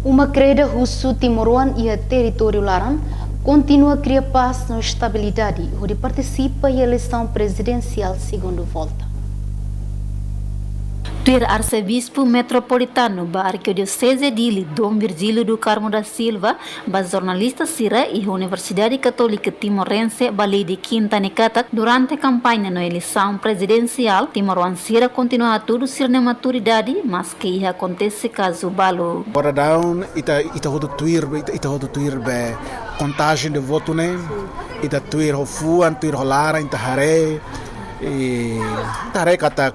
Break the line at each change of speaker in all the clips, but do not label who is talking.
Uma creda russo timoruan e a território laran continua a criar paz e estabilidade, onde participa em eleição presidencial segunda volta.
Tuir arcebispo metropolitano ba arquidiocese Dili Dom Virgílio do Carmo da Silva ba jornalista Sira e Universidade Católica Timorense Bali de Quinta Necatat durante a campanha na eleição presidencial. Timoruan Sira continua a tudo ser na maturidade, mas que ia acontece caso balo.
Ora down ita hodo tuir be contagem de voto né, ita tuir ho fuan tuir ho lara ita hare e tare kata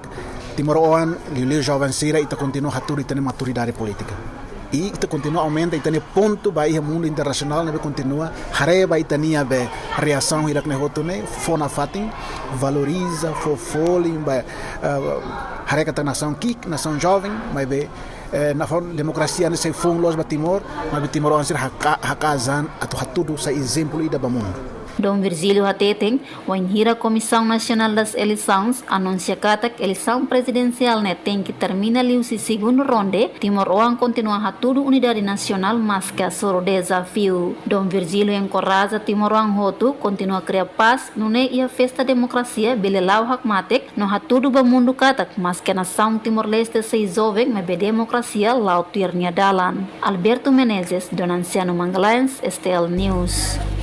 Timor-Oan, Lili Jovem Sira, ita continua a tudo na maturidade política. E ita continua aumenta ita ne ponto ba ia mundo internacional ne continua hareba ita nia be reação hirak ne hoto ne fona fatin valoriza fo foli ba hareka ta nação kik nação jovem mas be na democracia ne se fon los ba Timor mas be Timor-Oan Sira hakazan atu hatudo sa exemplo ida ba mundo.
Dom Virgílio Hateteng, o enhira Comissão Nacional das Eleições, anuncia que a eleição presidencial tem que terminar ali o segundo ronde. Timor-Oan continua a tudo unidade nacional, mas que a soro desafio. Dom Virgílio encoraja Timor-Oan Hotu, continua a criar paz, não é e a festa democracia, belelau hakmatek, não há tudo ba mundo katak, mas que a nação Timor-Leste se jovem, mas be democracia, lau tuirnya dalan. Alberto Menezes, Donanciano Mangalhães, STL News.